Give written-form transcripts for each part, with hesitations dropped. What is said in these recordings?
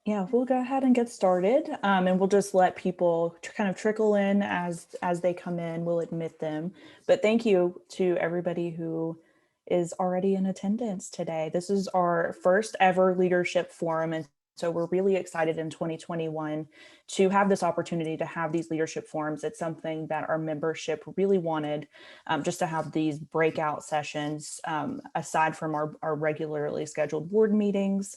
Yeah, we'll go ahead and get started, and we'll just let people kind of trickle in as they come in. We'll admit them, but thank you to everybody who is already in attendance today. This is our first ever leadership forum, and so we're really excited in 2021 to have this opportunity to have these leadership forums. It's something that our membership really wanted, just to have these breakout sessions aside from our regularly scheduled board meetings.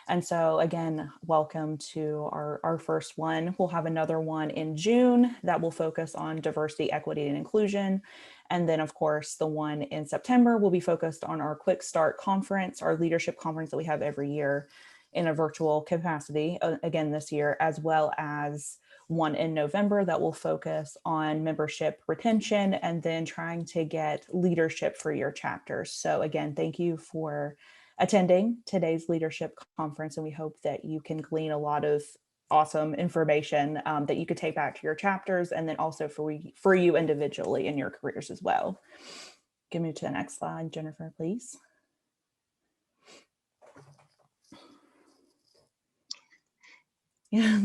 And so again, welcome to our first one. We'll have another one in June that will focus on diversity, equity, and inclusion. And then of course, the one in September will be focused on our Quick Start conference, our leadership conference that we have every year in a virtual capacity, again this year, as well as one in November that will focus on membership retention and then trying to get leadership for your chapters. So again, thank you for attending today's leadership conference, and we hope that you can glean a lot of awesome information that you could take back to your chapters, and then also for you individually in your careers as well. Give me to the next slide, Jennifer, please. Yeah.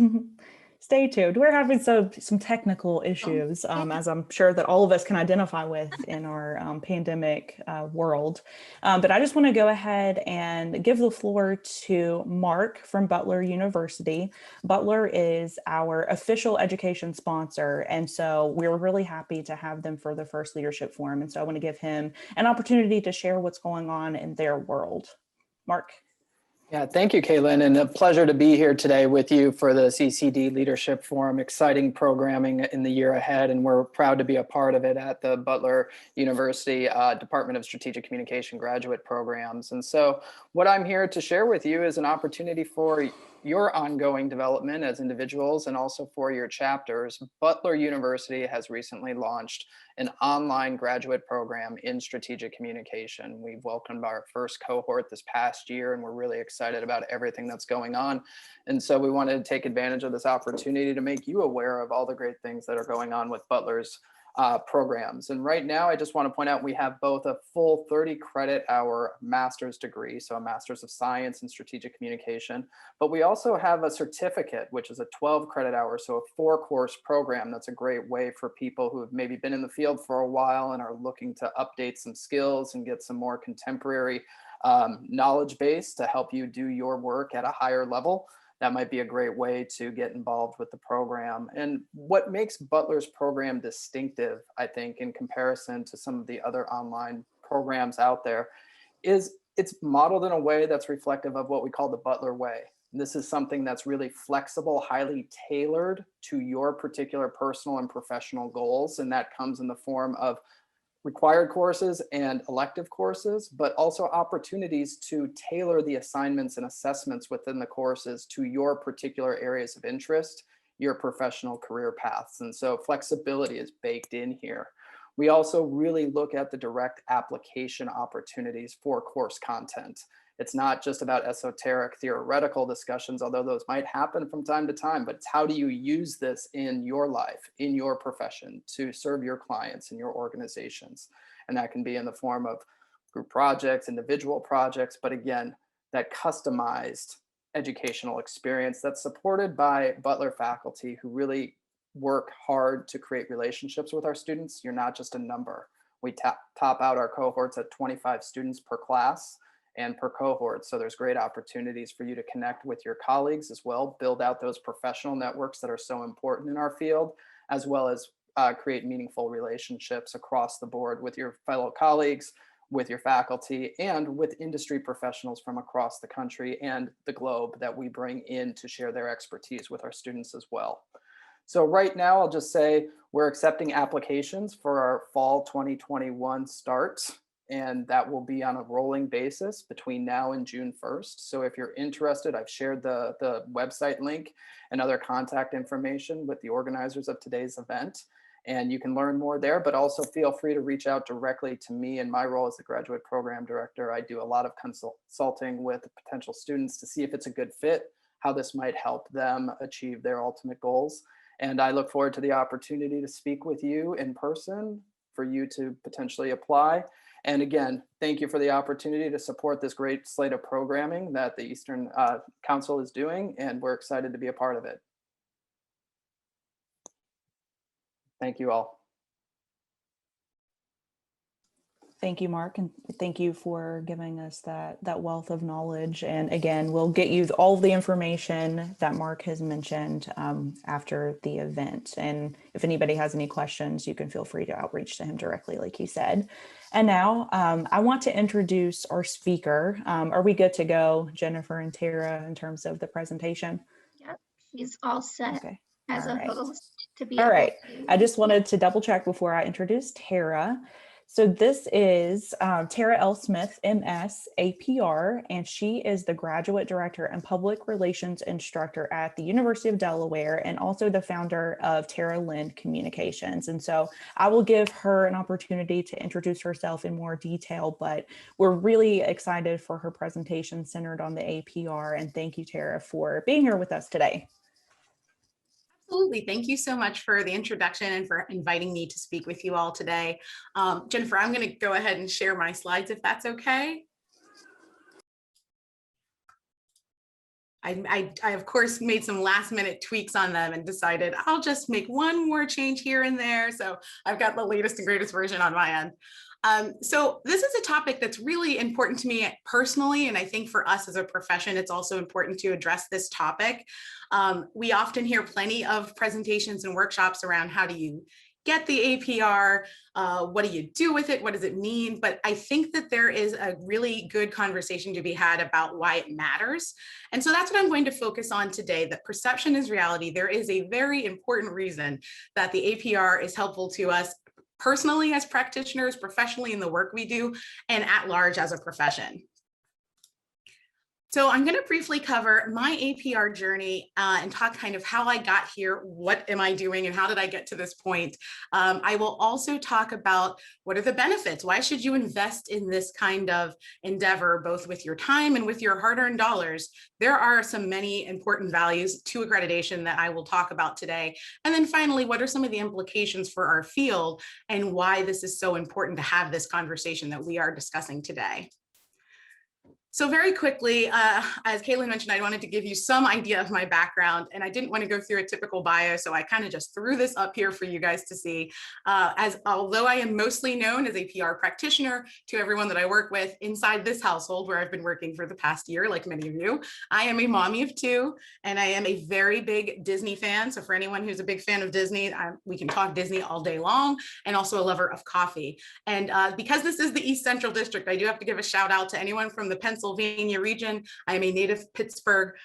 Stay tuned. We're having some technical issues, as I'm sure that all of us can identify with in our pandemic world. But I just want to go ahead and give the floor to Mark from Butler University. Butler is our official education sponsor, and so we're really happy to have them for the first leadership forum. And so I want to give him an opportunity to share what's going on in their world. Mark. Yeah, thank you, Caitlin, and a pleasure to be here today with you for the CCD Leadership Forum. Exciting programming in the year ahead, and we're proud to be a part of it at the Butler University Department of Strategic Communication graduate programs. And so what I'm here to share with you is an opportunity for your ongoing development as individuals and also for your chapters. Butler University has recently launched an online graduate program in strategic communication. We've welcomed our first cohort this past year, and we're really excited about everything that's going on. And so we wanted to take advantage of this opportunity to make you aware of all the great things that are going on with Butler's programs. And right now, I just want to point out we have both a full 30 credit hour master's degree, so a master's of science in strategic communication, but we also have a certificate, which is a 12 credit hour, so a 4-course program. That's a great way for people who have maybe been in the field for a while and are looking to update some skills and get some more contemporary knowledge base to help you do your work at a higher level. That might be a great way to get involved with the program. And what makes Butler's program distinctive, I think, in comparison to some of the other online programs out there, is it's modeled in a way that's reflective of what we call the Butler way. This is something that's really flexible, highly tailored to your particular personal and professional goals. And that comes in the form of required courses and elective courses, but also opportunities to tailor the assignments and assessments within the courses to your particular areas of interest, your professional career paths. And so flexibility is baked in here. We also really look at the direct application opportunities for course content. It's not just about esoteric theoretical discussions, although those might happen from time to time, but it's how do you use this in your life, in your profession, to serve your clients and your organizations. And that can be in the form of group projects, individual projects, but again, that customized educational experience that's supported by Butler faculty who really work hard to create relationships with our students. You're not just a number. We top out our cohorts at 25 students per class and per cohort. So there's great opportunities for you to connect with your colleagues as well, build out those professional networks that are so important in our field, as well as create meaningful relationships across the board with your fellow colleagues, with your faculty, and with industry professionals from across the country and the globe that we bring in to share their expertise with our students as well. So right now, I'll just say we're accepting applications for our fall 2021 start, and that will be on a rolling basis between now and June 1st. So if you're interested, I've shared the website link and other contact information with the organizers of today's event, and you can learn more there, but also feel free to reach out directly to me in my role as the graduate program director. I do a lot of consulting with potential students to see if it's a good fit, how this might help them achieve their ultimate goals. And I look forward to the opportunity to speak with you in person for you to potentially apply. And again, thank you for the opportunity to support this great slate of programming that the Eastern Council is doing, and we're excited to be a part of it. Thank you all. Thank you, Mark, and thank you for giving us that wealth of knowledge. And again, we'll get you all the information that Mark has mentioned after the event. And if anybody has any questions, you can feel free to outreach to him directly, like he said. And now I want to introduce our speaker. Are we good to go, Jennifer and Tara, in terms of the presentation? Yep, he's all set. Okay. As All a right. host to be All able right. to. I just wanted to double check before I introduce Tara. So this is Tara L. Smith, MS, APR, and she is the Graduate Director and Public Relations Instructor at the University of Delaware, and also the founder of Tara Lynn Communications. And so I will give her an opportunity to introduce herself in more detail, but we're really excited for her presentation centered on the APR. And thank you, Tara, for being here with us today. Absolutely. Thank you so much for the introduction and for inviting me to speak with you all today. Jennifer, I'm going to go ahead and share my slides if that's okay. I of course made some last minute tweaks on them and decided I'll just make one more change here and there. So I've got the latest and greatest version on my end. So this is a topic that's really important to me personally, and I think for us as a profession, it's also important to address this topic. We often hear plenty of presentations and workshops around how do you get the APR, what do you do with it, what does it mean? But I think that there is a really good conversation to be had about why it matters. And so that's what I'm going to focus on today, that perception is reality. There is a very important reason that the APR is helpful to us personally as practitioners, professionally in the work we do, and at large as a profession. So I'm going to briefly cover my APR journey and talk kind of how I got here, what am I doing, and how did I get to this point. I will also talk about what are the benefits. Why should you invest in this kind of endeavor, both with your time and with your hard-earned dollars? There are many important values to accreditation that I will talk about today. And then finally, what are some of the implications for our field and why this is so important to have this conversation that we are discussing today. So very quickly, as Caitlin mentioned, I wanted to give you some idea of my background, and I didn't want to go through a typical bio, so I kind of just threw this up here for you guys to see. Although I am mostly known as a PR practitioner to everyone that I work with inside this household where I've been working for the past year, like many of you, I am a mommy of two, and I am a very big Disney fan. So for anyone who's a big fan of Disney, we can talk Disney all day long, and also a lover of coffee. And because this is the East Central District, I do have to give a shout out to anyone from the Pennsylvania region. I am a native Pittsburgh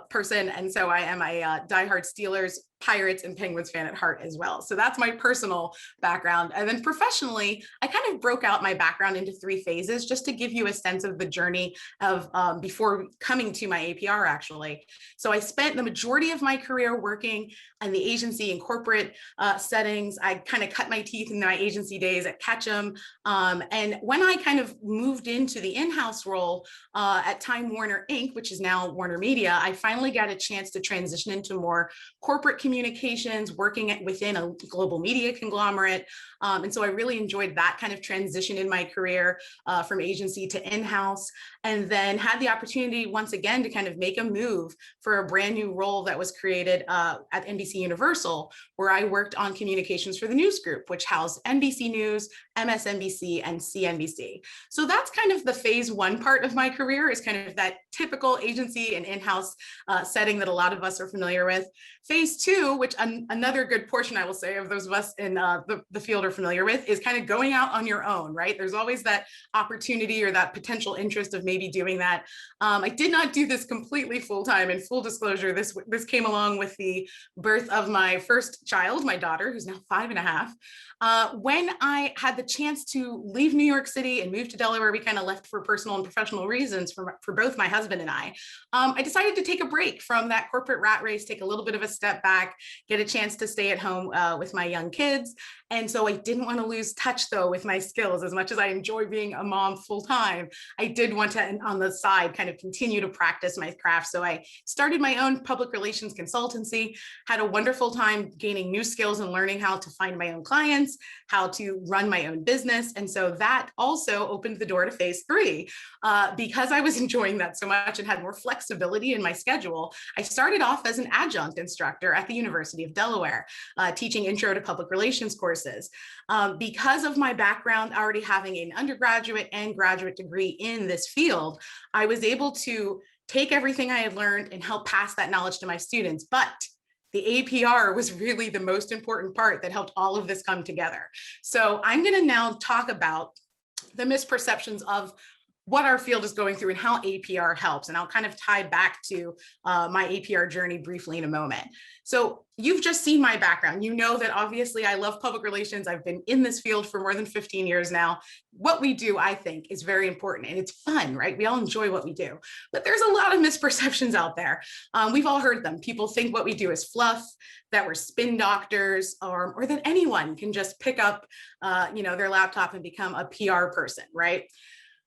person, and so I am a diehard Steelers, Pirates, and Penguins fan at heart as well. So that's my personal background. And then professionally, I kind of broke out my background into 3 phases just to give you a sense of the journey of before coming to my APR actually. So I spent the majority of my career working in the agency and corporate settings. I kind of cut my teeth in my agency days at Ketchum. And when I kind of moved into the in-house role at Time Warner Inc., which is now Warner Media, I finally got a chance to transition into more corporate communications, working within a global media conglomerate. And so I really enjoyed that kind of transition in my career from agency to in-house, and then had the opportunity once again to kind of make a move for a brand new role that was created at NBCUniversal, where I worked on communications for the news group, which housed NBC News, MSNBC, and CNBC. So that's kind of the phase 1 part of my career, is kind of that typical agency and in-house setting that a lot of us are familiar with. Phase 2, which another good portion, I will say, of those of us in the field are familiar with, is kind of going out on your own, right? There's always that opportunity or that potential interest of maybe doing that. I did not do this completely full-time. In full disclosure, this came along with the birth of my first child, my daughter, who's now 5.5. When I had the chance to leave New York City and move to Delaware, we kind of left for personal and professional reasons for both my husband and I decided to take a break from that corporate rat race, take a little bit of a step back, back, get a chance to stay at home with my young kids. And so I didn't want to lose touch though with my skills. As much as I enjoy being a mom full time, I did want to, on the side, kind of continue to practice my craft. So I started my own public relations consultancy, had a wonderful time gaining new skills and learning how to find my own clients, how to run my own business. And so that also opened the door to phase 3. Because I was enjoying that so much and had more flexibility in my schedule, I started off as an adjunct instructor at the University of Delaware, teaching intro to public relations courses. Because of my background already having an undergraduate and graduate degree in this field, I was able to take everything I had learned and help pass that knowledge to my students. But the APR was really the most important part that helped all of this come together. So I'm going to now talk about the misperceptions of what our field is going through and how APR helps. And I'll kind of tie back to my APR journey briefly in a moment. So you've just seen my background. You know that obviously I love public relations. I've been in this field for more than 15 years now. What we do, I think, is very important and it's fun, right? We all enjoy what we do, but there's a lot of misperceptions out there. We've all heard them. People think what we do is fluff, that we're spin doctors, or that anyone can just pick up their laptop and become a PR person, right?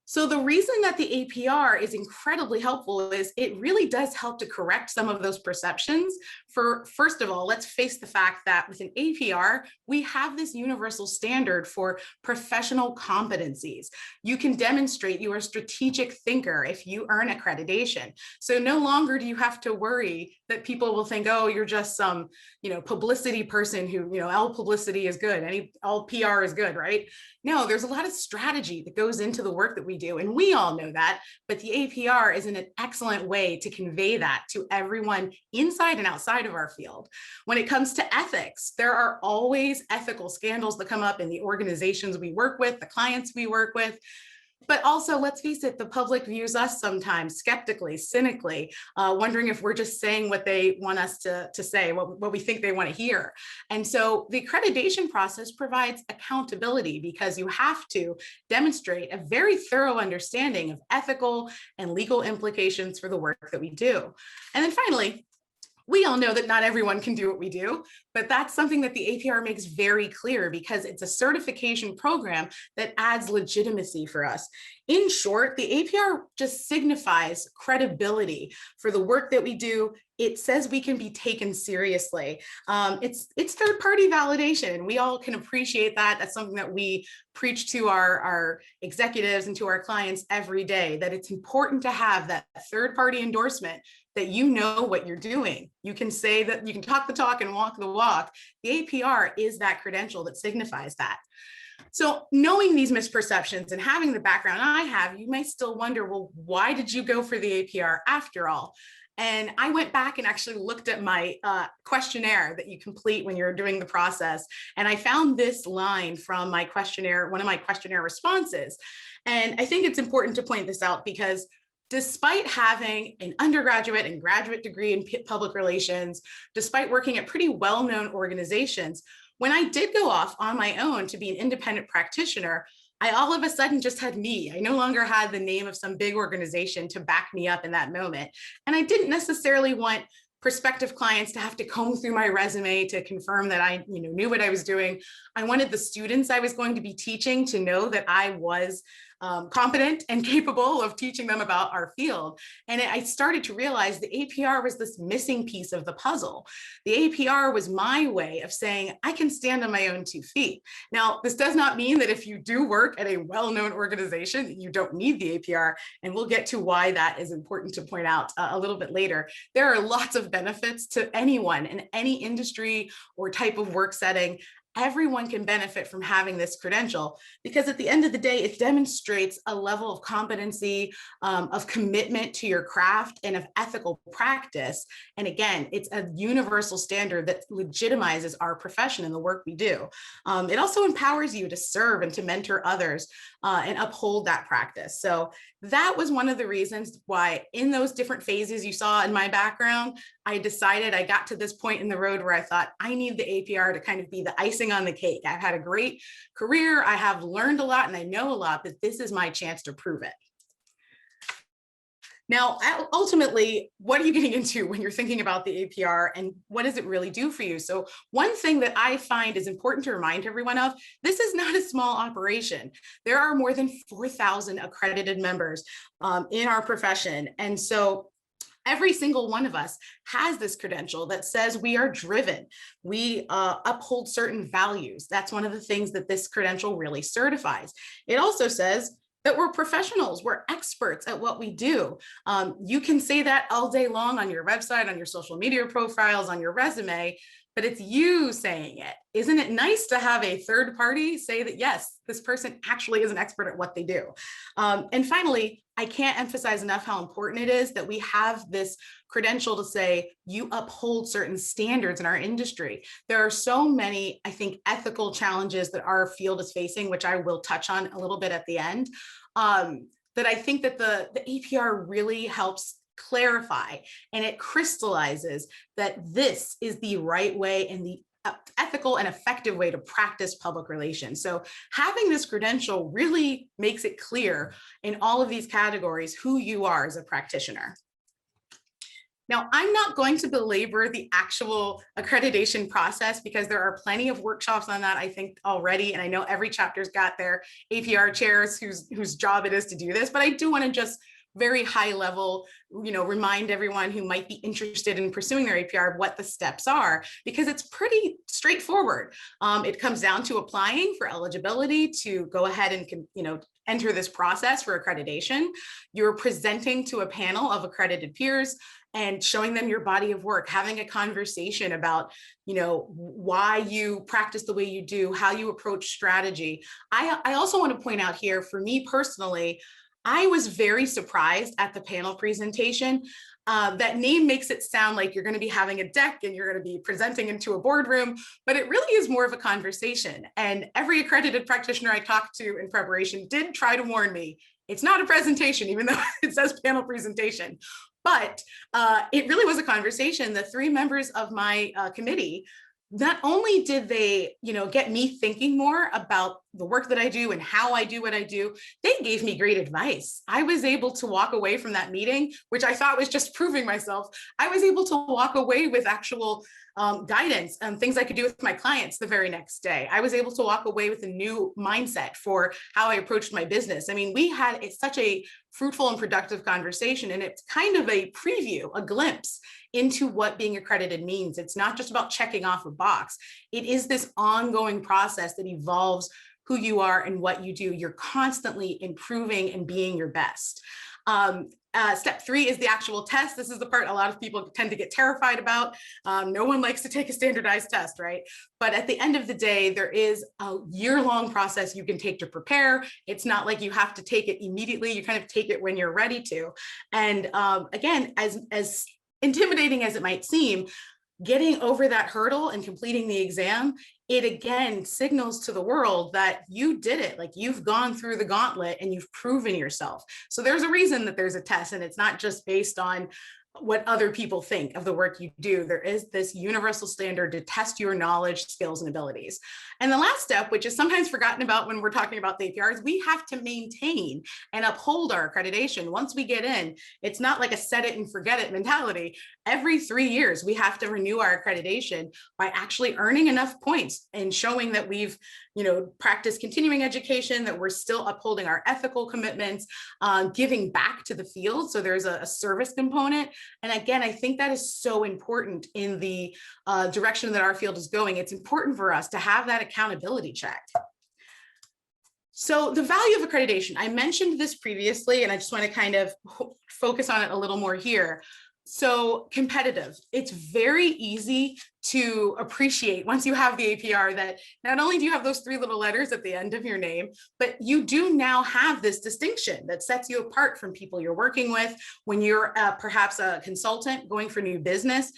So the reason that the APR is incredibly helpful is it really does help to correct some of those perceptions. First of all, let's face the fact that with an APR, we have this universal standard for professional competencies. You can demonstrate you are a strategic thinker if you earn accreditation. So no longer do you have to worry that people will think, oh, you're just some, publicity person who, all publicity is good, all PR is good, right? No, there's a lot of strategy that goes into the work that we do, and we all know that, but the APR is an excellent way to convey that to everyone inside and outside of our field. When it comes to ethics, there are always ethical scandals that come up in the organizations we work with, the clients we work with. But also, let's face it, the public views us sometimes skeptically, cynically, wondering if we're just saying what they want us to say, what we think they want to hear. And so the accreditation process provides accountability because you have to demonstrate a very thorough understanding of ethical and legal implications for the work that we do. And then finally, we all know that not everyone can do what we do, but that's something that the APR makes very clear because it's a certification program that adds legitimacy for us. In short, the APR just signifies credibility for the work that we do. It says we can be taken seriously. It's third-party validation, and we all can appreciate that. That's something that we preach to our executives and to our clients every day, that it's important to have that third-party endorsement that you know what you're doing. You can say that you can talk the talk and walk the walk. The APR is that credential that signifies that. So knowing these misperceptions and having the background I have, you may still wonder, well, why did you go for the APR after all? And I went back and actually looked at my questionnaire that you complete when you're doing the process. And I found this line from my questionnaire, one of my questionnaire responses. And I think it's important to point this out because despite having an undergraduate and graduate degree in public relations, despite working at pretty well-known organizations, when I did go off on my own to be an independent practitioner, I all of a sudden just had me. I no longer had the name of some big organization to back me up in that moment. And I didn't necessarily want prospective clients to have to comb through my resume to confirm that I knew what I was doing. I wanted the students I was going to be teaching to know that I was competent and capable of teaching them about our field. And I started to realize the APR was this missing piece of the puzzle. The APR was my way of saying, I can stand on my own 2 feet. Now, this does not mean that if you do work at a well-known organization, that you don't need the APR. And we'll get to why that is important to point out a little bit later. There are lots of benefits to anyone in any industry or type of work setting. Everyone can benefit from having this credential because at the end of the day, it demonstrates a level of competency, of commitment to your craft and of ethical practice. And again, it's a universal standard that legitimizes our profession and the work we do. It also empowers you to serve and to mentor others and uphold that practice. So that was one of the reasons why in those different phases you saw in my background, I decided I got to this point in the road where I thought I need the APR to kind of be the icing on the cake. I've had a great career. I have learned a lot and I know a lot, but this is my chance to prove it. Now, ultimately, what are you getting into when you're thinking about the APR and what does it really do for you? So one thing that I find is important to remind everyone of, this is not a small operation. There are more than 4,000 accredited members in our profession. And so every single one of us has this credential that says we are driven. We uphold certain values. That's one of the things that this credential really certifies. It also says that we're professionals, we're experts at what we do. You can say that all day long on your website, on your social media profiles, on your resume, but it's you saying it. Isn't it nice to have a third party say that, yes, this person actually is an expert at what they do? And finally, I can't emphasize enough how important it is that we have this credential to say you uphold certain standards in our industry. There are so many, I think, ethical challenges that our field is facing, which I will touch on a little bit at the end, that I think that the APR really helps clarify, and it crystallizes that this is the right way and the ethical and effective way to practice public relations. So having this credential really makes it clear in all of these categories who you are as a practitioner. Now, I'm not going to belabor the actual accreditation process because there are plenty of workshops on that, I think, already. And I know every chapter's got their APR chairs whose job it is to do this, but I do want to just very high level, remind everyone who might be interested in pursuing their APR what the steps are, because it's pretty straightforward. It comes down to applying for eligibility to go ahead and enter this process for accreditation. You're presenting to a panel of accredited peers and showing them your body of work, having a conversation about, why you practice the way you do, how you approach strategy. I also want to point out here, for me personally, I was very surprised at the panel presentation. That name makes it sound like you're going to be having a deck and you're going to be presenting into a boardroom, but it really is more of a conversation. And every accredited practitioner I talked to in preparation did try to warn me, it's not a presentation, even though it says panel presentation. But it really was a conversation. The three members of my committee, not only did they, get me thinking more about the work that I do and how I do what I do, they gave me great advice. I was able to walk away from that meeting, which I thought was just proving myself. I was able to walk away with actual guidance and things I could do with my clients the very next day. I was able to walk away with a new mindset for how I approached my business. I mean, we had such a fruitful and productive conversation, and it's kind of a preview, a glimpse into what being accredited means. It's not just about checking off a box. It is this ongoing process that evolves who you are and what you do. You're constantly improving and being your best. Step 3 is the actual test. This is the part a lot of people tend to get terrified about. No one likes to take a standardized test, right? But at the end of the day, there is a year-long process you can take to prepare. It's not like you have to take it immediately. You kind of take it when you're ready to. And again, as intimidating as it might seem, getting over that hurdle and completing the exam, it again signals to the world that you did it, like you've gone through the gauntlet and you've proven yourself. So there's a reason that there's a test, and it's not just based on what other people think of the work you do. There is this universal standard to test your knowledge, skills, and abilities. And the last step, which is sometimes forgotten about when we're talking about the APRs, we have to maintain and uphold our accreditation. Once we get in, it's not like a set it and forget it mentality. Every 3 years, we have to renew our accreditation by actually earning enough points and showing that we've practiced continuing education, that we're still upholding our ethical commitments, giving back to the field. So there's a service component. And again, I think that is so important in the direction that our field is going. It's important for us to have that accountability check. So the value of accreditation, I mentioned this previously, and I just want to kind of focus on it a little more here. So competitive, it's very easy to appreciate once you have the APR that not only do you have those 3 little letters at the end of your name, but you do now have this distinction that sets you apart from people you're working with. When you're perhaps a consultant going for new business,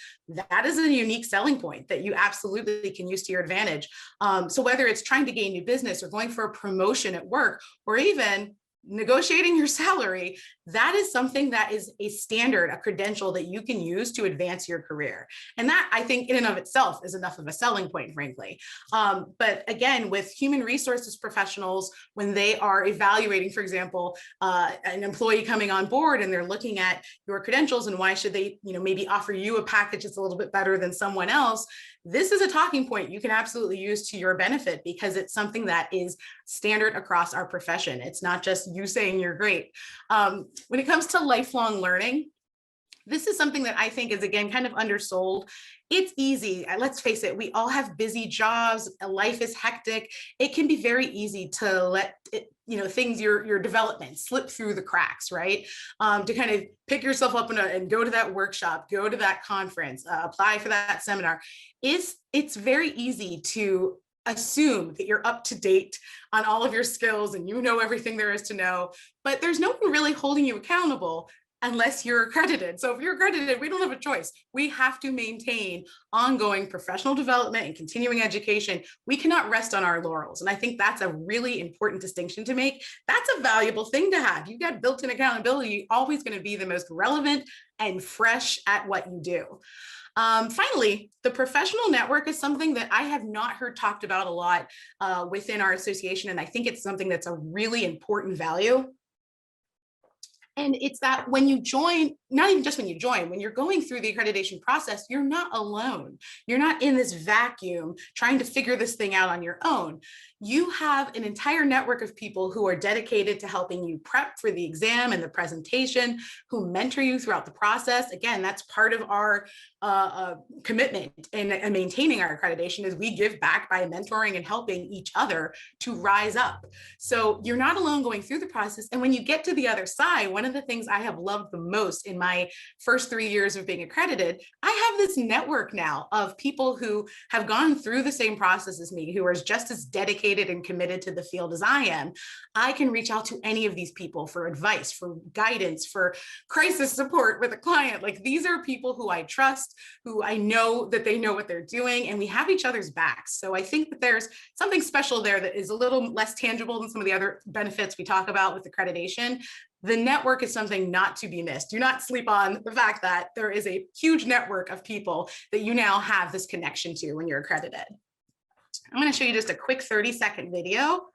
that is a unique selling point that you absolutely can use to your advantage. So whether it's trying to gain new business or going for a promotion at work, or even negotiating your salary, that is something that is a standard, a credential that you can use to advance your career. And that, I think, in and of itself is enough of a selling point, frankly. But again, with human resources professionals, when they are evaluating, for example, an employee coming on board and they're looking at your credentials and why should they, maybe offer you a package that's a little bit better than someone else, this is a talking point you can absolutely use to your benefit, because it's something that is standard across our profession. It's not just you saying you're great. When it comes to lifelong learning, this is something that I think is, again, kind of undersold. It's easy. Let's face it, we all have busy jobs. Life is hectic. It can be very easy to let it, things, your development slip through the cracks, right? To kind of pick yourself up and go to that workshop, go to that conference, apply for that seminar. It's very easy to assume that you're up to date on all of your skills and you know everything there is to know, but there's no one really holding you accountable unless you're accredited. So if you're accredited, we don't have a choice. We have to maintain ongoing professional development and continuing education. We cannot rest on our laurels. And I think that's a really important distinction to make. That's a valuable thing to have. You've got built-in accountability. You're always going to be the most relevant and fresh at what you do. Finally, the professional network is something that I have not heard talked about a lot within our association. And I think it's something that's a really important value. And it's that when you join, not even just when you join, when you're going through the accreditation process, you're not alone. You're not in this vacuum trying to figure this thing out on your own. You have an entire network of people who are dedicated to helping you prep for the exam and the presentation, who mentor you throughout the process. Again, that's part of our commitment in maintaining our accreditation, is we give back by mentoring and helping each other to rise up. So you're not alone going through the process. And when you get to the other side, one of the things I have loved the most in my first 3 years of being accredited, I have this network now of people who have gone through the same process as me, who are just as dedicated and committed to the field as I am. I can reach out to any of these people for advice, for guidance, for crisis support with a client. Like, these are people who I trust, who I know that they know what they're doing, and we have each other's backs. So I think that there's something special there that is a little less tangible than some of the other benefits we talk about with accreditation. The network is something not to be missed. Do not sleep on the fact that there is a huge network of people that you now have this connection to when you're accredited. I'm going to show you just a quick 30-second video.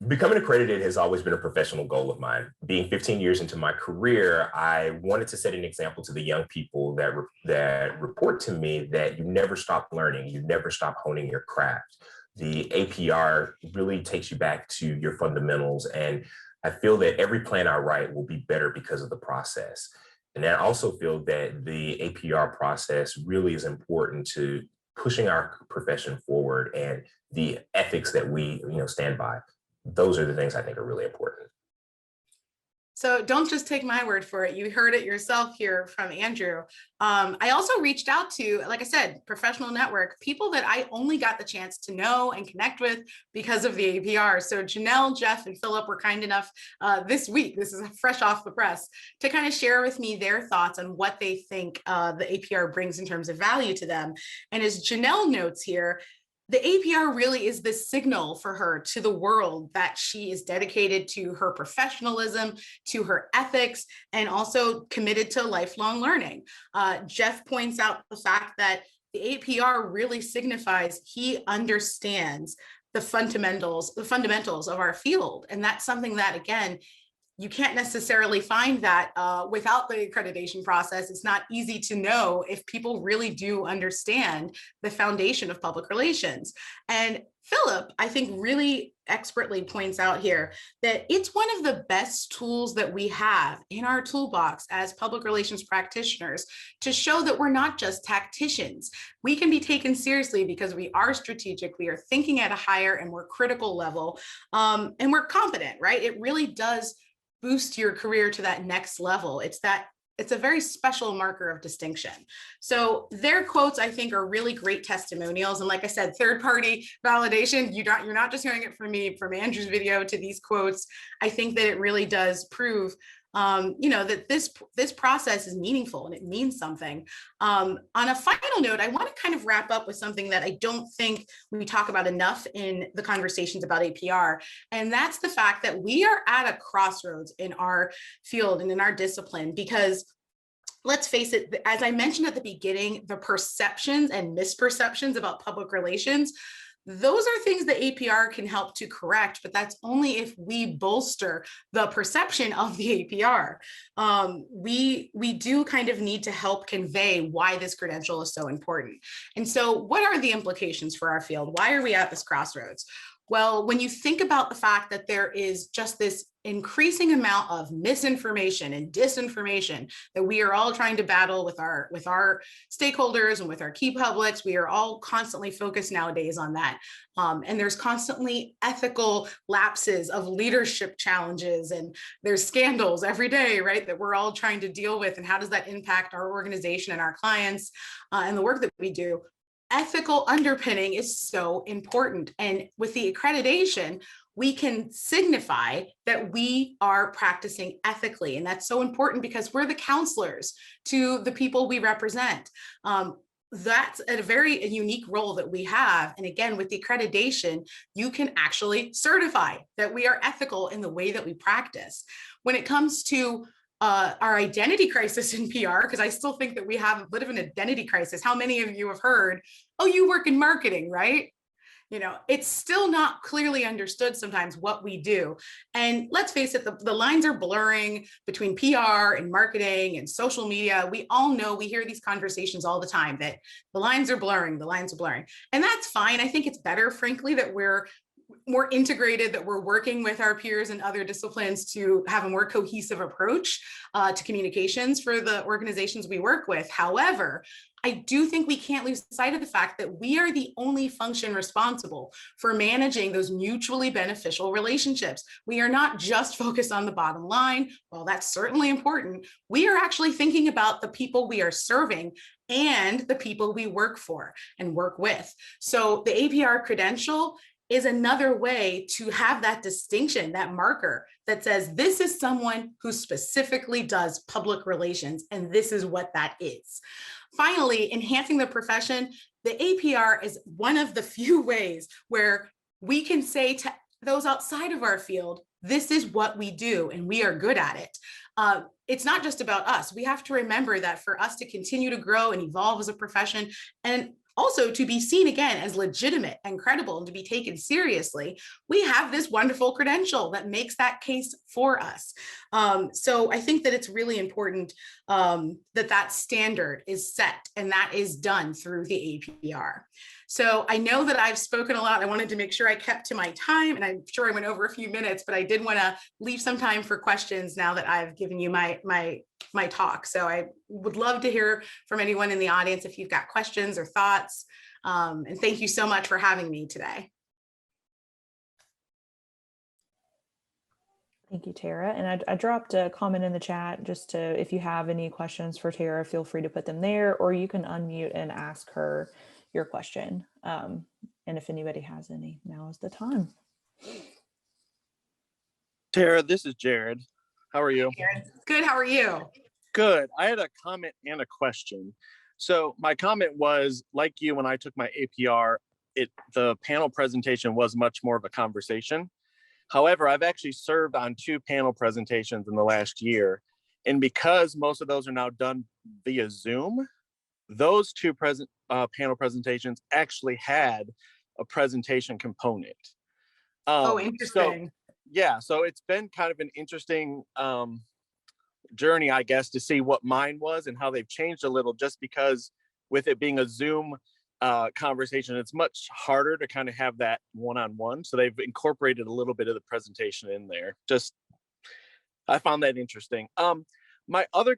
Becoming accredited has always been a professional goal of mine. Being 15 years into my career, I wanted to set an example to the young people that report to me that you never stop learning, you never stop honing your craft. The APR really takes you back to your fundamentals, and I feel that every plan I write will be better because of the process. And I also feel that the APR process really is important to pushing our profession forward, and the ethics that we stand by. Those are the things I think are really important. So don't just take my word for it. You heard it yourself here from Andrew. I also reached out to, like I said, professional network, people that I only got the chance to know and connect with because of the APR. So Janelle, Jeff, and Philip were kind enough this week, this is fresh off the press, to kind of share with me their thoughts on what they think the APR brings in terms of value to them. And as Janelle notes here, the APR really is the signal for her to the world that she is dedicated to her professionalism, to her ethics, and also committed to lifelong learning. Jeff points out the fact that the APR really signifies he understands the fundamentals of our field. And that's something that, again, you can't necessarily find that without the accreditation process. It's not easy to know if people really do understand the foundation of public relations. And Philip, I think, really expertly points out here that it's one of the best tools that we have in our toolbox as public relations practitioners to show that we're not just tacticians. We can be taken seriously because we are strategic, we are thinking at a higher and more critical level, and we're competent, right? It really does boost your career to that next level. It's a very special marker of distinction. So their quotes, I think, are really great testimonials. And like I said, third-party validation, you're not just hearing it from me, from Andrew's video to these quotes. I think that it really does prove that this process is meaningful and it means something. On a final note, I want to kind of wrap up with something that I don't think we talk about enough in the conversations about APR, and that's the fact that we are at a crossroads in our field and in our discipline, because let's face it, as I mentioned at the beginning, the perceptions and misperceptions about public relations, those are things that APR can help to correct, but that's only if we bolster the perception of the APR. We do kind of need to help convey why this credential is so important. And so what are the implications for our field? Why are we at this crossroads? Well, when you think about the fact that there is just this increasing amount of misinformation and disinformation that we are all trying to battle with our stakeholders and with our key publics, we are all constantly focused nowadays on that. And there's constantly ethical lapses of leadership challenges, and there's scandals every day, right, that we're all trying to deal with. And how does that impact our organization and our clients and the work that we do? Ethical underpinning is so important. And with the accreditation, we can signify that we are practicing ethically. And that's so important because we're the counselors to the people we represent. That's a very unique role that we have. And again, with the accreditation, you can actually certify that we are ethical in the way that we practice. When it comes to our identity crisis in PR, because I still think that we have a bit of an identity crisis. How many of you have heard, oh, you work in marketing, right? It's still not clearly understood sometimes what we do. And let's face it, the lines are blurring between PR and marketing and social media. We all know, we hear these conversations all the time that the lines are blurring, And that's fine. I think it's better, frankly, that we're more integrated, that we're working with our peers in other disciplines to have a more cohesive approach to communications for the organizations we work with. However, I do think we can't lose sight of the fact that we are the only function responsible for managing those mutually beneficial relationships. We are not just focused on the bottom line. While that's certainly important, we are actually thinking about the people we are serving and the people we work for and work with. So the APR credential is another way to have that distinction, that marker that says this is someone who specifically does public relations, and this is what that is. Finally, enhancing the profession, the APR is one of the few ways where we can say to those outside of our field, this is what we do and we are good at it. It's not just about us. We have to remember that for us to continue to grow and evolve as a profession, and also to be seen again as legitimate and credible and to be taken seriously, we have this wonderful credential that makes that case for us. So I think that it's really important that standard is set and that is done through the APR. So I know that I've spoken a lot. I wanted to make sure I kept to my time, and I'm sure I went over a few minutes, but I did want to leave some time for questions now that I've given you my talk. So I would love to hear from anyone in the audience if you've got questions or thoughts. And thank you so much for having me today. Thank you, Tara. And I dropped a comment in the chat just to, if you have any questions for Tara, feel free to put them there, or you can unmute and ask her your question. And if anybody has any, now is the time. Tara, this is Jared. How are you? Good. How are you? Good. I had a comment and a question. So my comment was, like you, when I took my APR, the panel presentation was much more of a conversation. However, I've actually served on 2 panel presentations in the last year. And because most of those are now done via Zoom, those 2 panel presentations actually had a presentation component. Oh, interesting. So it's been kind of an interesting journey, I guess, to see what mine was and how they've changed a little, just because with it being a Zoom conversation, it's much harder to kind of have that one-on-one. So they've incorporated a little bit of the presentation in there. I found that interesting. My other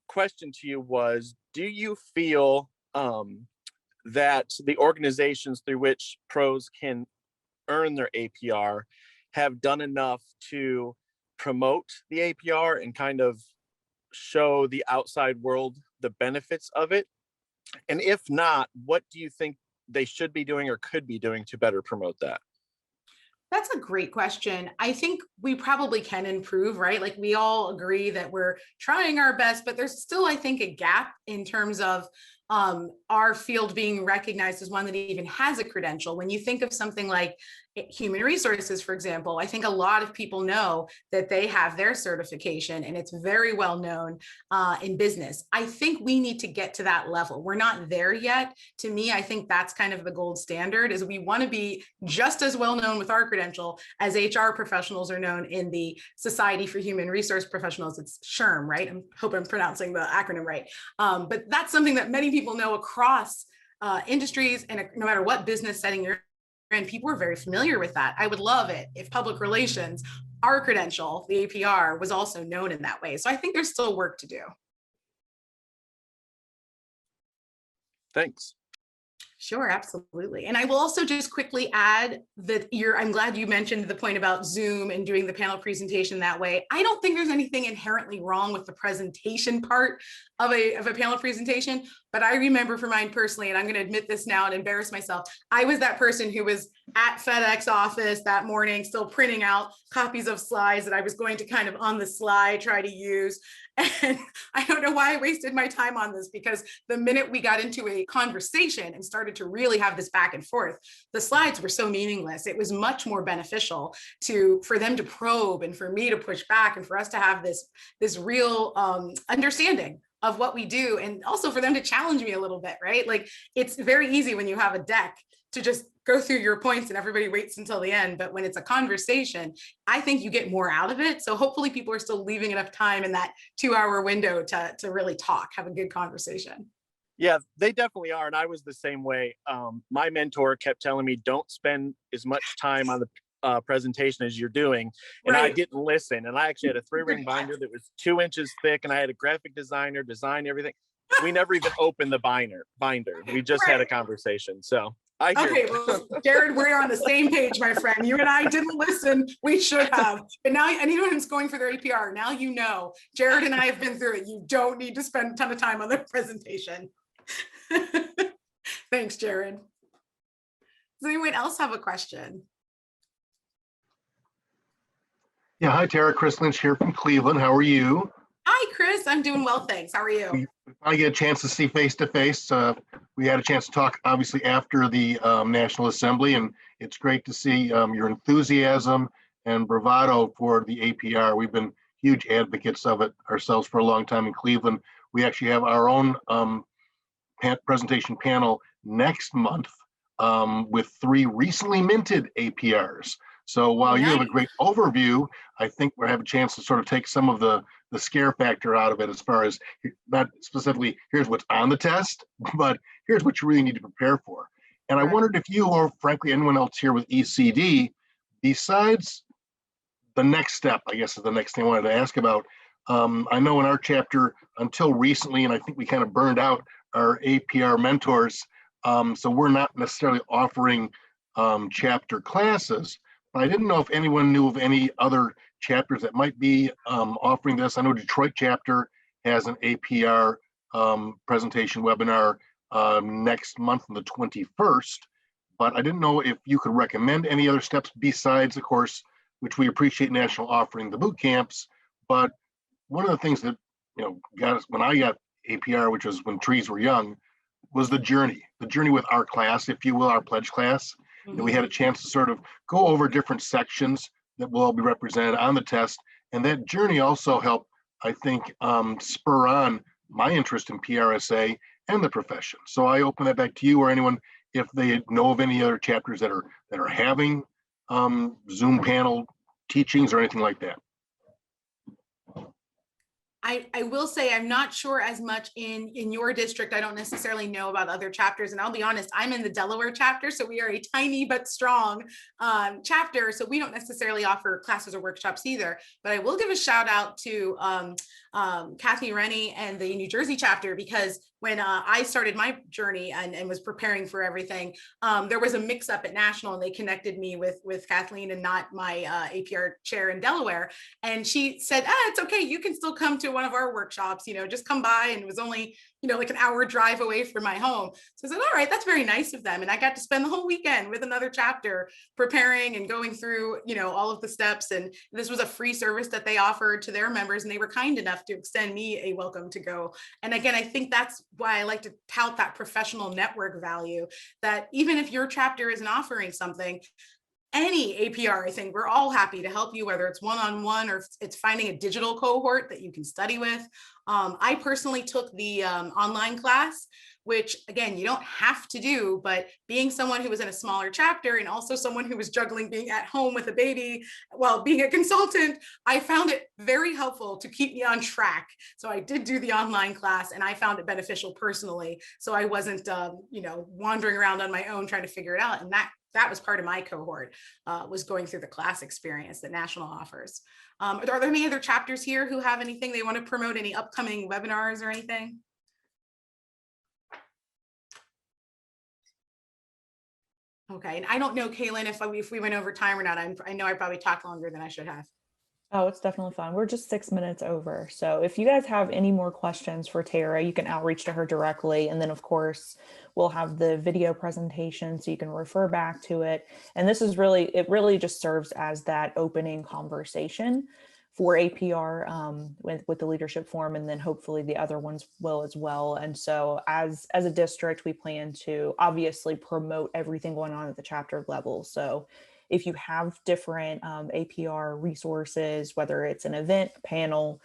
question to you was, do you feel that the organizations through which pros can earn their APR have done enough to promote the APR and kind of show the outside world the benefits of it? And if not, what do you think they should be doing or could be doing to better promote that? That's a great question. I think we probably can improve, right? Like we all agree that we're trying our best, but there's still, I think, a gap in terms of our field being recognized as one that even has a credential. When you think of something like human resources, for example, I think a lot of people know that they have their certification and it's very well known in business. I think we need to get to that level. We're not there yet. To me, I think that's kind of the gold standard, is we want to be just as well known with our credential as HR professionals are known in the Society for Human Resource Professionals. It's SHRM, right? I hope I'm pronouncing the acronym right. But that's something that many people know across industries, and no matter what business setting you're in, people are very familiar with that. I would love it if public relations, our credential, the APR, was also known in that way. So I think there's still work to do. Thanks. Sure, absolutely. And I will also just quickly add that I'm glad you mentioned the point about Zoom and doing the panel presentation that way. I don't think there's anything inherently wrong with the presentation part of a panel presentation, but I remember for mine personally, and I'm going to admit this now and embarrass myself, I was that person who was at FedEx office that morning, still printing out copies of slides that I was going to kind of on the slide try to use. And I don't know why I wasted my time on this, because the minute we got into a conversation and started to really have this back and forth, the slides were so meaningless. It was much more beneficial for them to probe and for me to push back and for us to have this real understanding of what we do, and also for them to challenge me a little bit, right? Like, it's very easy when you have a deck to just go through your points and everybody waits until the end. But when it's a conversation, I think you get more out of it. So hopefully people are still leaving enough time in that 2-hour window to really talk, have a good conversation. Yeah, they definitely are. And I was the same way. My mentor kept telling me, don't spend as much time on the presentation as you're doing. And Right. I didn't listen. And I actually had a 3-ring binder that was 2 inches thick, and I had a graphic designer design everything. We never even opened the binder. We just had a conversation. So I hear Okay, you. well, Jared, we're on the same page, my friend. You and I didn't listen. We should have. But now anyone who's going for their APR, now you know. Jared and I have been through it. You don't need to spend a ton of time on the presentation. Thanks, Jared. Does anyone else have a question? Yeah, hi Tara, Chris Lynch here from Cleveland. How are you? Hi, Chris. I'm doing well, thanks. How are you? I get a chance to see face to face. We had a chance to talk, obviously, after the National Assembly, and it's great to see your enthusiasm and bravado for the APR. We've been huge advocates of it ourselves for a long time in Cleveland. We actually have our own presentation panel next month with 3 recently minted APRs. So while you have a great overview, I think we'll have a chance to sort of take some of the scare factor out of it, as far as not specifically, here's what's on the test, but here's what you really need to prepare for. And I wondered if you, or frankly anyone else here with ECD, besides the next step, I guess is the next thing I wanted to ask about. I know in our chapter, until recently, and I think we kind of burned out our APR mentors, so we're not necessarily offering chapter classes. I didn't know if anyone knew of any other chapters that might be offering this. I know Detroit chapter has an APR presentation webinar next month on the 21st, but I didn't know if you could recommend any other steps besides, of course, which we appreciate National offering the boot camps. But one of the things that got us when I got APR, which was when trees were young, was the journey with our class, if you will, our pledge class. And we had a chance to sort of go over different sections that will all be represented on the test. And that journey also helped, I think, spur on my interest in PRSA and the profession. So I open that back to you, or anyone, if they know of any other chapters that are having Zoom panel teachings or anything like that. I will say I'm not sure as much in your district. I don't necessarily know about other chapters. And I'll be honest, I'm in the Delaware chapter. So we are a tiny but strong chapter. So we don't necessarily offer classes or workshops either. But I will give a shout out to Kathy Rennie and the New Jersey chapter, because when I started my journey and was preparing for everything, there was a mix up at National, and they connected me with Kathleen and not my APR chair in Delaware. And she said, it's okay, you can still come to one of our workshops, just come by. And it was only, like an hour drive away from my home. So I said, all right, that's very nice of them. And I got to spend the whole weekend with another chapter preparing and going through, all of the steps. And this was a free service that they offered to their members, and they were kind enough to extend me a welcome to go. And again, I think that's why I like to tout that professional network value, that even if your chapter isn't offering something, any APR, I think we're all happy to help you, whether it's one-on-one or it's finding a digital cohort that you can study with. I personally took the online class, which again, you don't have to do, but being someone who was in a smaller chapter and also someone who was juggling being at home with a baby while being a consultant, I found it very helpful to keep me on track. So I did do the online class, and I found it beneficial personally. So I wasn't, wandering around on my own trying to figure it out. And that was part of my cohort, was going through the class experience that National offers. Are there any other chapters here who have anything they want to promote, any upcoming webinars or anything? Okay, and I don't know, Kaylin, if we went over time or not. I know I probably talked longer than I should have. Oh, it's definitely fun. We're just 6 minutes over. So if you guys have any more questions for Tara, you can outreach to her directly. And then of course, we'll have the video presentation so you can refer back to it. And this is it really just serves as that opening conversation for APR with the leadership forum, and then hopefully the other ones will as well. And so as a district, we plan to obviously promote everything going on at the chapter level. So if you have different APR resources, whether it's an event, panel,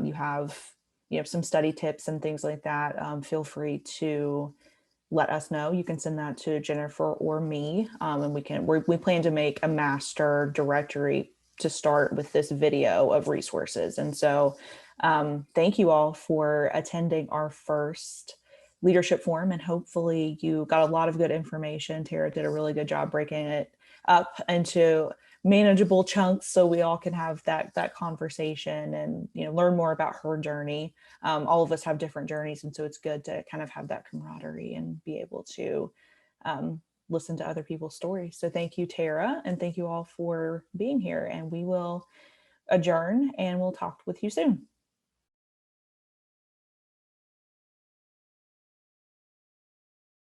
you have some study tips and things like that, feel free to let us know. You can send that to Jennifer or me, and we plan to make a master directory to start with this video of resources. And so thank you all for attending our first leadership forum, and hopefully you got a lot of good information. Tara did a really good job breaking it up into manageable chunks so we all can have that conversation and learn more about her journey. All of us have different journeys, and so it's good to kind of have that camaraderie and be able to listen to other people's stories. So thank you, Tara, and thank you all for being here, and we will adjourn and we'll talk with you soon.